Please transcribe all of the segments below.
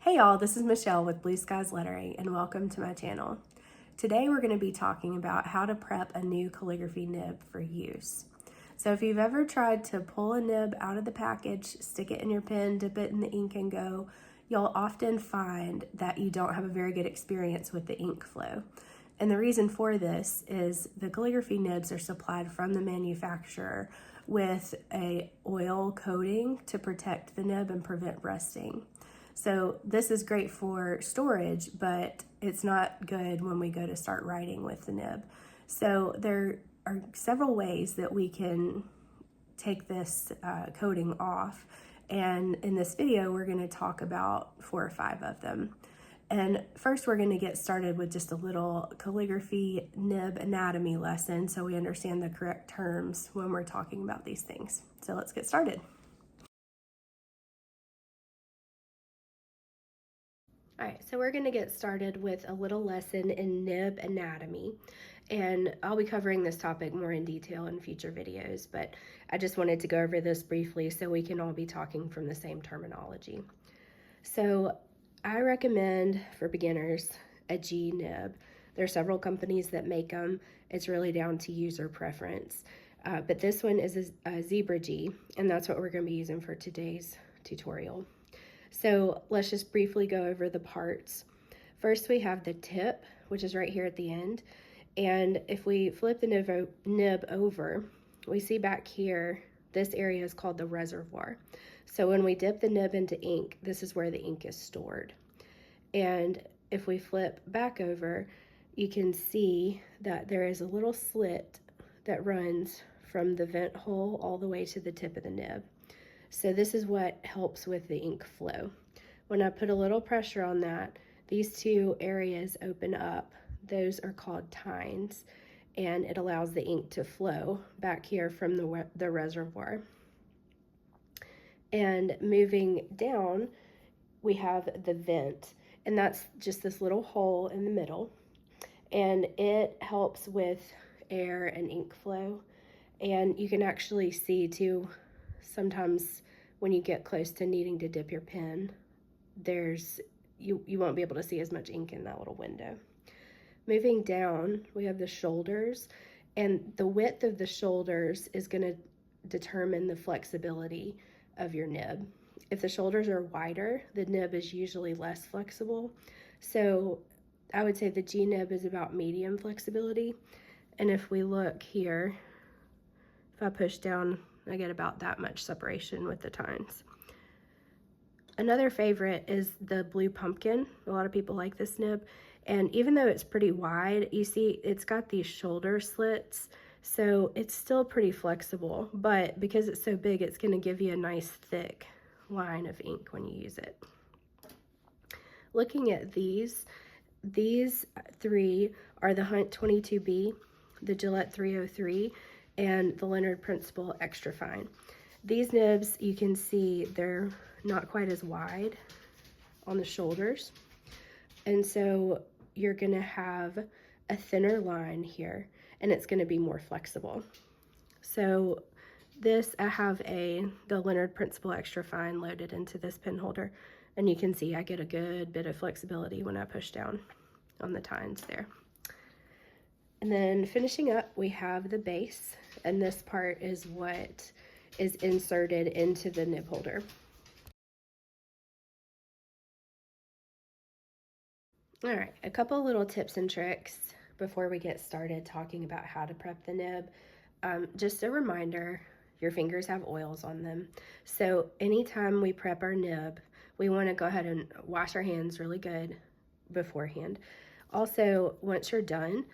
Hey y'all, this is Michelle with Blue Skies Lettering and welcome to my channel. Today we're going to be talking about how to prep a new calligraphy nib for use. So if you've ever tried to pull a nib out of the package, stick it in your pen, dip it in the ink and go, you'll often find that you don't have a very good experience with the ink flow. And the reason for this is the calligraphy nibs are supplied from the manufacturer with a oil coating to protect the nib and prevent rusting. So this is great for storage, but it's not good when we go to start writing with the nib. So there are several ways that we can take this coating off. And in this video, we're going to talk about 4 or 5 of them. And first, we're going to get started with just a little calligraphy nib anatomy lesson so we understand the correct terms when we're talking about these things. So let's get started. All right, so we're going to get started with a little lesson in nib anatomy, and I'll be covering this topic more in detail in future videos, but I just wanted to go over this briefly so we can all be talking from the same terminology. So I recommend for beginners a G nib. There are several companies that make them. It's really down to user preference, but this one is a Zebra G, and that's what we're going to be using for today's tutorial. So let's just briefly go over the parts. First, we have the tip, which is right here at the end. And if we flip the nib over, we see back here, this area is called the reservoir. So when we dip the nib into ink, this is where the ink is stored. And if we flip back over, you can see that there is a little slit that runs from the vent hole all the way to the tip of the nib. So this is what helps with the ink flow. When I put a little pressure on that, these 2 areas open up. Those are called tines, and it allows the ink to flow back here from the reservoir. And moving down, we have the vent, and that's just this little hole in the middle, and it helps with air and ink flow. And you can actually see too, sometimes when you get close to needing to dip your pen, you won't be able to see as much ink in that little window. Moving down, we have the shoulders, and the width of the shoulders is going to determine the flexibility of your nib. If the shoulders are wider, the nib is usually less flexible. So I would say the G nib is about medium flexibility. And if we look here, if I push down, I get about that much separation with the tines. Another favorite is the blue pumpkin. A lot of people like this nib. And even though it's pretty wide, you see it's got these shoulder slits. So it's still pretty flexible, but because it's so big, it's going to give you a nice thick line of ink when you use it. Looking at these 3 are the Hunt 22B, the Gillette 303, and the Leonardt Principal Extra Fine. These nibs, you can see they're not quite as wide on the shoulders, and so you're going to have a thinner line here, and it's going to be more flexible. So this, I have the Leonardt Principal Extra Fine loaded into this pen holder, and you can see I get a good bit of flexibility when I push down on the tines there. And then finishing up, we have the base, and this part is what is inserted into the nib holder. All right, a couple little tips and tricks before we get started talking about how to prep the nib. Just a reminder, your fingers have oils on them. So anytime we prep our nib, we want to go ahead and wash our hands really good beforehand. Also, once you're done,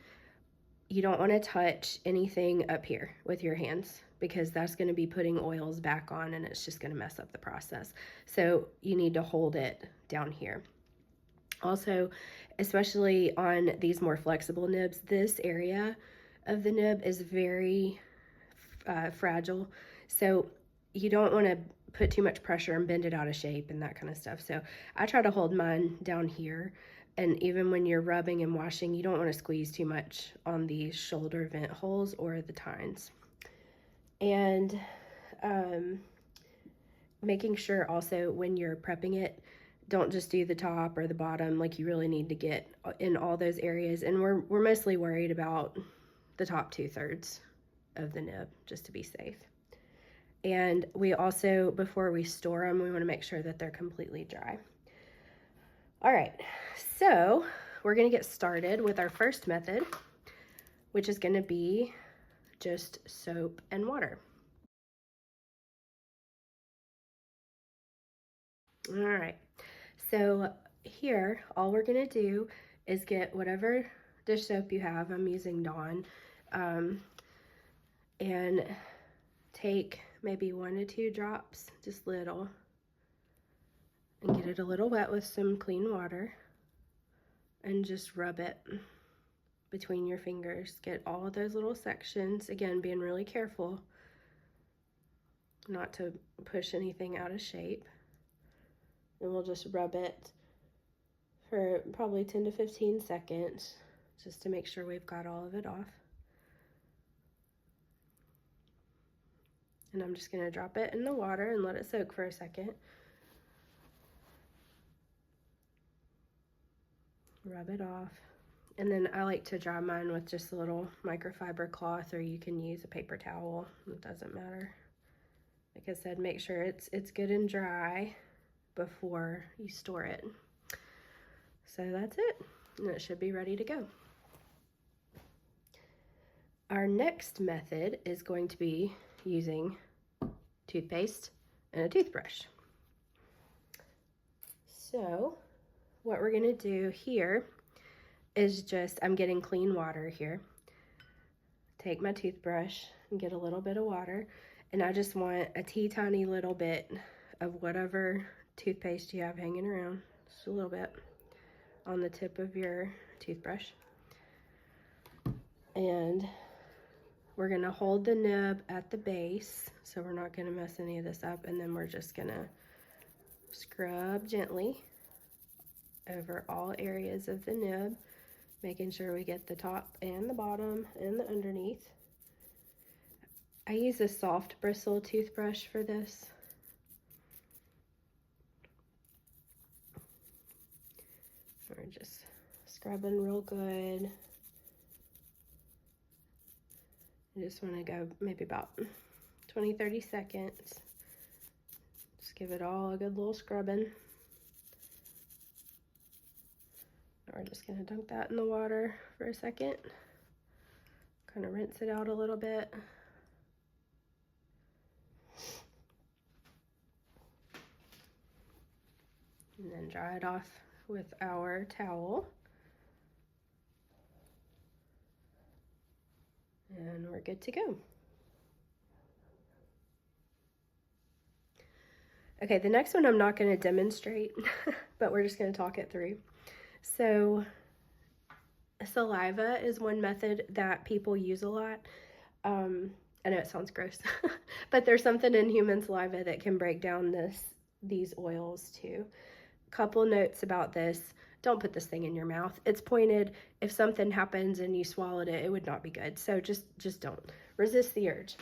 you don't want to touch anything up here with your hands because that's going to be putting oils back on and it's just going to mess up the process. So you need to hold it down here. Also, especially on these more flexible nibs, this area of the nib is very fragile. So you don't want to put too much pressure and bend it out of shape and that kind of stuff. So I try to hold mine down here. And even when you're rubbing and washing, you don't want to squeeze too much on these shoulder vent holes or the tines. And making sure also when you're prepping it, don't just do the top or the bottom. Like, you really need to get in all those areas. And we're mostly worried about the top 2/3 of the nib, just to be safe. And we also, before we store them, we want to make sure that they're completely dry. All right, so we're going to get started with our first method, which is going to be just soap and water. All right, so here, all we're going to do is get whatever dish soap you have. I'm using Dawn, and take maybe 1 to 2 drops, just little, and get it a little wet with some clean water, and just rub it between your fingers. Get all of those little sections, again, being really careful not to push anything out of shape. And we'll just rub it for probably 10 to 15 seconds, just to make sure we've got all of it off. And I'm just gonna drop it in the water and let it soak for a second. Rub it off. And then I like to dry mine with just a little microfiber cloth, or you can use a paper towel. It doesn't matter. Like I said, make sure it's good and dry before you store it. So that's it, and it should be ready to go. Our next method is going to be using toothpaste and a toothbrush. So what we're gonna do here is just, I'm getting clean water here. Take my toothbrush and get a little bit of water, and I just want a teeny little bit of whatever toothpaste you have hanging around, just a little bit on the tip of your toothbrush. And we're gonna hold the nib at the base, so we're not gonna mess any of this up, and then we're just gonna scrub gently over all areas of the nib, making sure we get the top and the bottom and the underneath. I use a soft bristle toothbrush for this. We're just scrubbing real good. I just want to go maybe about 20-30 seconds. Just give it all a good little scrubbing. We're just going to dunk that in the water for a second. Kind of rinse it out a little bit. And then dry it off with our towel. And we're good to go. Okay, the next one I'm not going to demonstrate, but we're just going to talk it through. So saliva is one method that people use a lot. I know it sounds gross, but there's something in human saliva that can break down these oils too. Couple notes about this: don't put this thing in your mouth. It's pointed. If something happens and you swallowed it, it would not be good. So just don't. Resist the urge.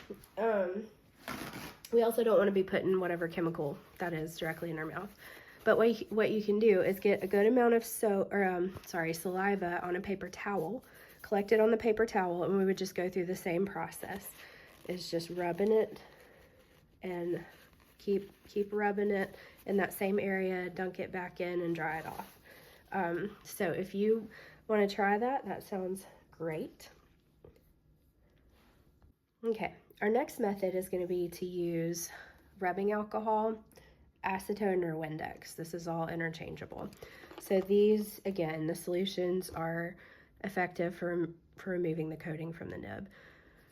We also don't want to be putting whatever chemical that is directly in our mouth. But what you can do is get a good amount of saliva on a paper towel, collect it on the paper towel, and we would just go through the same process. Is just rubbing it and keep rubbing it in that same area, dunk it back in, and dry it off. So if you want to try that, that sounds great. Okay, our next method is going to be to use rubbing alcohol, acetone, or Windex. This is all interchangeable. So these, again, the solutions are effective for removing the coating from the nib.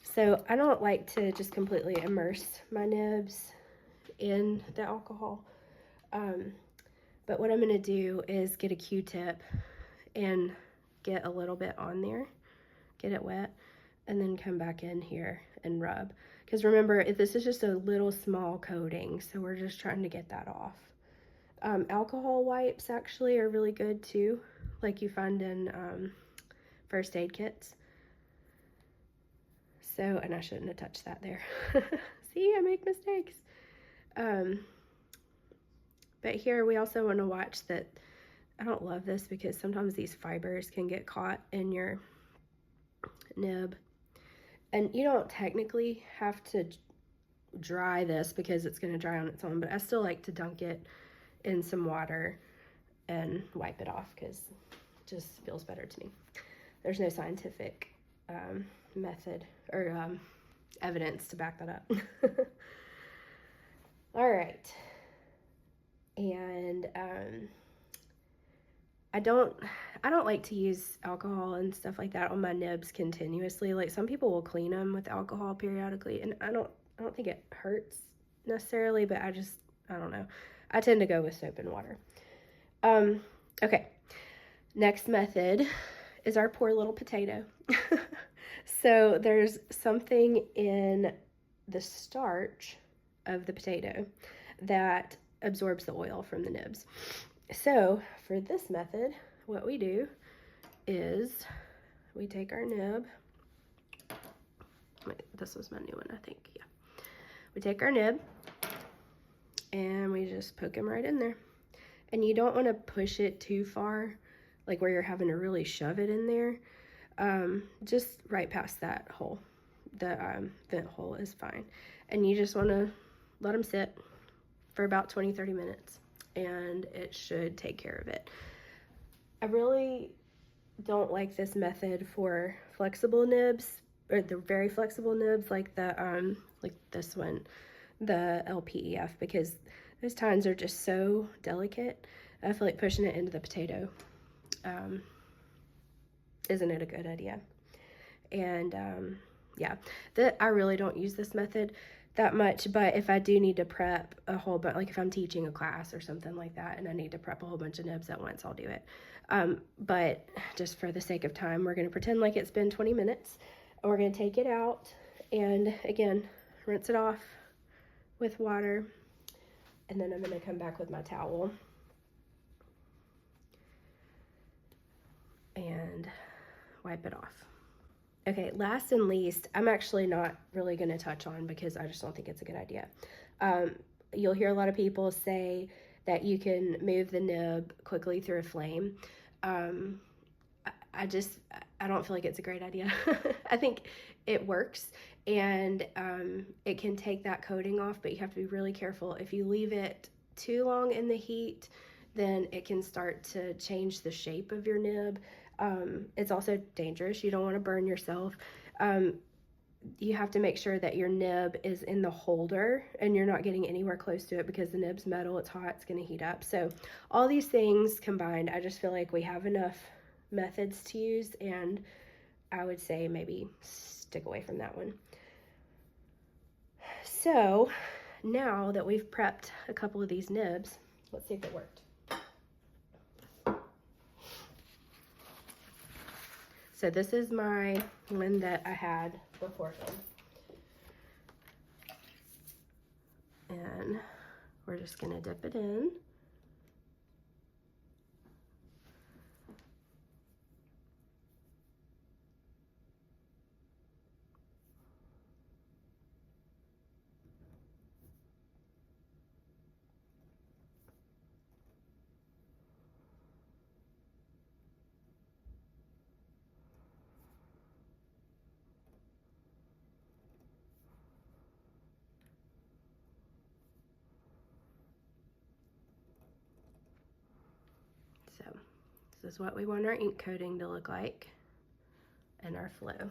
So I don't like to just completely immerse my nibs in the alcohol. But what I'm going to do is get a Q-tip and get a little bit on there, get it wet, and then come back in here and rub. Because remember, this is just a little small coating, so we're just trying to get that off. Alcohol wipes actually are really good too, like you find in first aid kits. So, and I shouldn't have touched that there. See, I make mistakes. But But here we also want to watch that. I don't love this because sometimes these fibers can get caught in your nib. And you don't technically have to dry this because it's going to dry on its own, but I still like to dunk it in some water and wipe it off because it just feels better to me. There's no scientific method or evidence to back that up. All right. And I don't like to use alcohol and stuff like that on my nibs continuously. Like some people will clean them with alcohol periodically, and I don't think it hurts necessarily, but I don't know. I tend to go with soap and water. Okay. Next method is our poor little potato. So there's something in the starch of the potato that absorbs the oil from the nibs. So for this method, what we do is we take our nib. Wait, this was my new one, I think. Yeah. We take our nib and we just poke him right in there. And you don't want to push it too far, like where you're having to really shove it in there. Just right past that hole. The vent hole is fine. And you just want to let them sit for about 20-30 minutes, and it should take care of it. I really don't like this method for flexible nibs, or the very flexible nibs like the like this one, the LPEF, because those tines are just so delicate. I feel like pushing it into the potato isn't it a good idea. And yeah, I really don't use this method that much, but if I do need to prep a whole bunch, like if I'm teaching a class or something like that and I need to prep a whole bunch of nibs at once, I'll do it. But just for the sake of time, we're going to pretend like it's been 20 minutes. And we're going to take it out and again rinse it off with water, and then I'm going to come back with my towel and wipe it off. Okay, last and least, I'm actually not really going to touch on because I just don't think it's a good idea. You'll hear a lot of people say that you can move the nib quickly through a flame. I don't feel like it's a great idea. I think it works, and it can take that coating off, but you have to be really careful. If you leave it too long in the heat, then it can start to change the shape of your nib. It's also dangerous. You don't want to burn yourself. You have to make sure that your nib is in the holder and you're not getting anywhere close to it because the nib's metal, it's hot, it's going to heat up. So all these things combined, I just feel like we have enough methods to use, and I would say maybe stick away from that one. So now that we've prepped a couple of these nibs, let's see if it worked. So this is my one that I had beforehand. And we're just going to dip it in. So this is what we want our ink coating to look like and our flow.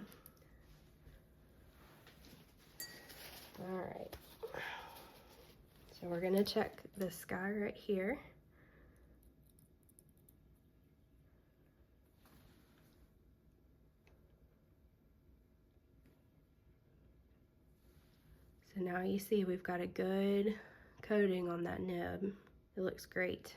All right, so we're going to check this guy right here. So now you see we've got a good coating on that nib. It looks great.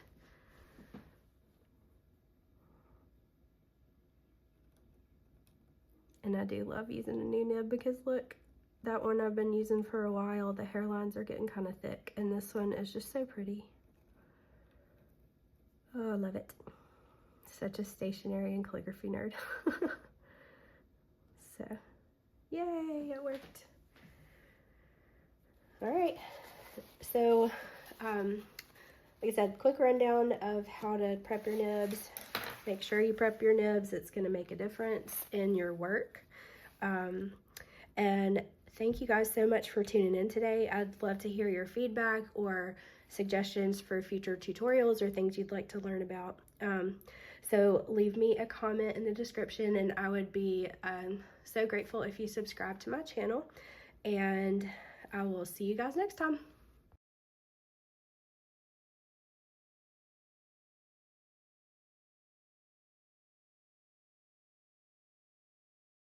And I do love using a new nib because look, that one I've been using for a while, the hairlines are getting kind of thick, and this one is just so pretty. Oh, I love it. Such a stationery and calligraphy nerd. So, yay, it worked. All right, so like I said, quick rundown of how to prep your nibs. Make sure you prep your nibs. It's going to make a difference in your work. And thank you guys so much for tuning in today. I'd love to hear your feedback or suggestions for future tutorials or things you'd like to learn about. So leave me a comment in the description, and I would be so grateful if you subscribe to my channel. And I will see you guys next time.